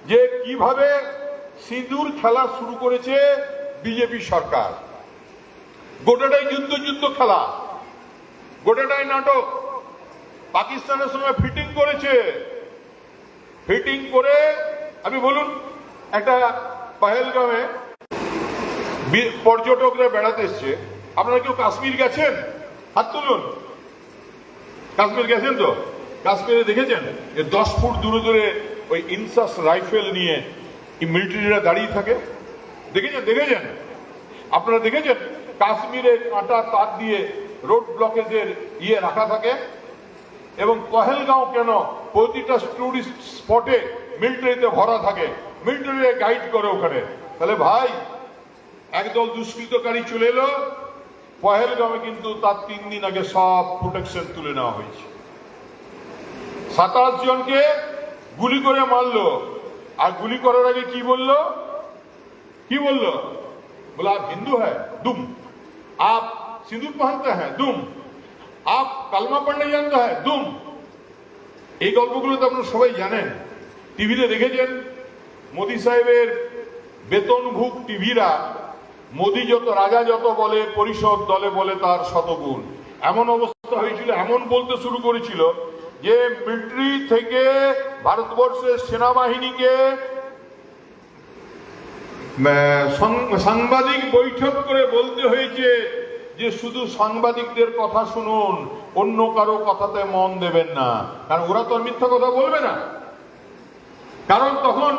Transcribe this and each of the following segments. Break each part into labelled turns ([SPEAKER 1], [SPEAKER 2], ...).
[SPEAKER 1] যে কিভাবে সিঁদুর খেলা শুরু করেছে বিজেপি সরকার। গোটাটাই যুদ্ধ যুদ্ধ খেলা, গোটাটাই নাটক। পাকিস্তানের সঙ্গে ফিটিং করেছে, ফিটিং করে আপনি বলুন, একটা পহেলগাঁওয়ে পর্যটকরা বেড়াতে এসছে। আপনারা কেউ কাশ্মীর গেছেন? হাত তুলুন। কাশ্মীর গেছেন তো? কাশ্মীরে দেখেছেন 10 ফুট দূরে দূরে ওই ইনসাস রাইফেল নিয়ে মিলিটারিরা দাঁড়িয়ে থাকে? দেখেছেন? দেখেছেন? আপনারা দেখেছেন কাশ্মীরে কাঁটা তার দিয়ে রোড ব্লকেজের রাখা থাকে? এবং পহেলগাঁও কেন প্রতিটা টুরিস্ট স্পটে মিলিটারিতে ভরা থাকে, মিলিটারি গাইড করে ওখানে। তাহলে ভাই, একদল দুষ্কৃতকারী চলে এলো পহেলগাঁওয়ে, কিন্তু তার 3 দিন আগে সব প্রোটেকশন তুলে নেওয়া হয়েছে। 27 জনকে গুলি করে মারলো। আর গুলি করার আগে কি বললো? কি বললো? बोला आप हिंदू है दुम, आप सिंदूर पहनते हैं दुम, आप कलमा पढ़ने जानते हैं दुम। এই গল্পগুলো তো আপনারা সবাই জানেন, টিভিতে দেখেছেন। মোদি সাহেবের বেতনভুক টিভিরা মোদি যত রাজা যত বলে, পরিষদ দলে বলে তার শতগুণ। এমন অবস্থা হয়েছিল, এমন বলতে শুরু করেছিল যে মিলিটারি থেকে ভারতবর্ষের সেনাবাহিনীকে সাংবাদিক বৈঠক করে বলতে হয়েছে যে শুধু সাংবাদিকদের কথা শুনুন, অন্য কারো কথাতে মন দেবেন না, কারণ ওরা তো মিথ্যা কথা বলবে না। কারণ তখন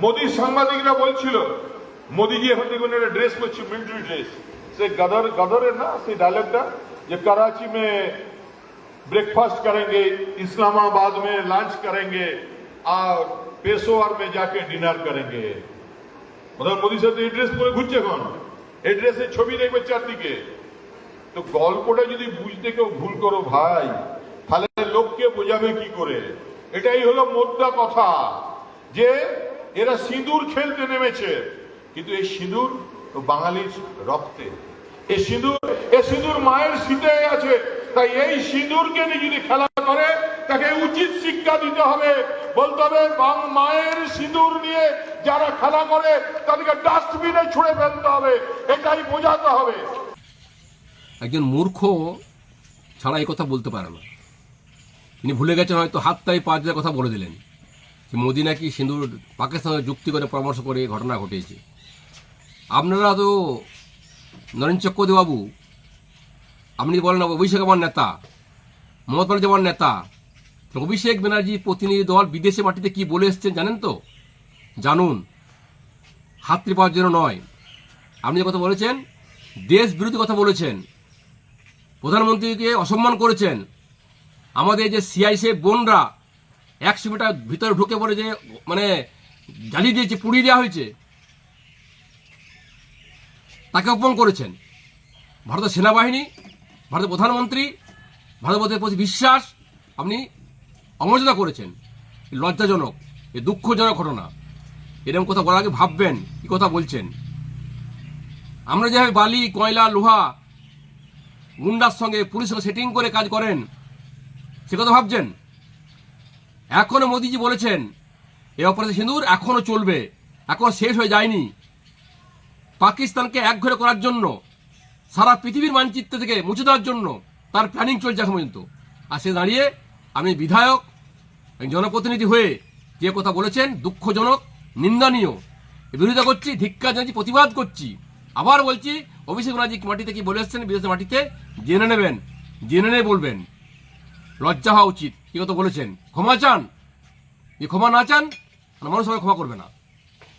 [SPEAKER 1] মোদির সাংবাদিকরা বলছিল, মোদিজি এখন দেখুন একটা ড্রেস করছে, মিলিটারি ড্রেস, সে গদরের না সেই ডায়লগটা, যে कराची में ब्रेकफास्ट करेंगे, इस्लामाबाद में लंच करेंगे और पेशोवर में जाके डिनर करेंगे। मतलब মোদি সাহেব এই ড্রেস পরে ঘুরছে এখন, এই ড্রেসের ছবি দেখবে চারদিকে। তো গল্পটা যদি বুঝতে কেউ ভুল করো ভাই, তাহলে লোককে বোঝাবে কি করে? এটাই হলো মোদ্দা কথা, যে এরা সিঁদুর খেলতে নেমেছে, কিন্তু এই সিঁদুর বাঙালির রক্তে, এই সিঁদুর মায়ের শীতে আছে। তাই এই সিঁদুরকে নিয়ে যদি খেলা করে, তাকে উচিত শিক্ষা দিতে হবে। বলতে হবে মায়ের সিঁদুর নিয়ে যারা খেলা করে তাদেরকে ডাস্টবিনে ছুঁড়ে ফেলতে হবে, এটাই বোঝাতে হবে।
[SPEAKER 2] একজন মূর্খ ছাড়া এই কথা বলতে পারে না। তিনি ভুলে গেছেন, হয়তো হাত তাই পা জেলার কথা বলে দিলেন যে মোদি নাকি সিঁদুর পাকিস্তানের যুক্তি করে পরামর্শ করে ঘটনা ঘটেছে। আপনারা তো নরেন্দ্র চক্রবর্তী বাবু, আপনি বলেন অভিষেক আমার নেতা, মমতা ব্যানার্জি আমার নেতা। অভিষেক ব্যানার্জি প্রতিনিধি দল বিদেশে মাটিতে কি বলে এসছেন জানেন তো? জানুন, হাতড়ি পাওয়ার জন্য নয়। আপনি যে কথা বলেছেন, দেশ বিরোধী কথা বলেছেন, প্রধানমন্ত্রীকে অসম্মান করেছেন। আমাদের যে সিআইএসএফ বোনরা 100 মিটার ভিতরে ঢুকে পড়ে যে মানে জ্বালিয়ে দিয়েছে, পুড়িয়ে দেওয়া হয়েছে, তাকে অপমান করেছেন। ভারতের সেনাবাহিনী, ভারতের প্রধানমন্ত্রী, ভারতের প্রতি বিশ্বাস আপনি অমর্যাদা করেছেন। লজ্জাজনক, এ দুঃখজনক ঘটনা। এরকম কথা বলার আগে ভাববেন কি কথা বলছেন। আমরা যেভাবে বালি, কয়লা, লোহা গুন্ডার সঙ্গে পুলিশের সঙ্গে সেটিং করে কাজ করেন, সে কথা ভাবছেন? এখনো মোদিজি বলেছেন এই অপারেশন সিঁদুর এখনো চলবে, এখনো শেষ হয়ে যায়নি। পাকিস্তানকে একঘরে করার জন্য, সারা পৃথিবীর মানচিত্র থেকে মুছে দেওয়ার জন্য তার প্ল্যানিং চলছে এখন পর্যন্ত। আর সে দাঁড়িয়ে আমি বিধায়ক, জনপ্রতিনিধি হয়ে যে কথা বলেছেন, দুঃখজনক, নিন্দনীয়, বিরোধিতা করছি, ধিক্কার জানাচ্ছি, প্রতিবাদ করছি। আবার বলছি, অভিষেক ব্যানার্জি মাটিতে কি বলে এসছেন বিদেশের মাটিতে জেনে নেবেন, জেনে নিয়ে বলবেন। লজ্জা হওয়া উচিত। কি কথা বলেছেন? ক্ষমা চান, যে ক্ষমা না চান মানুষ সবাই ক্ষমা করবে না।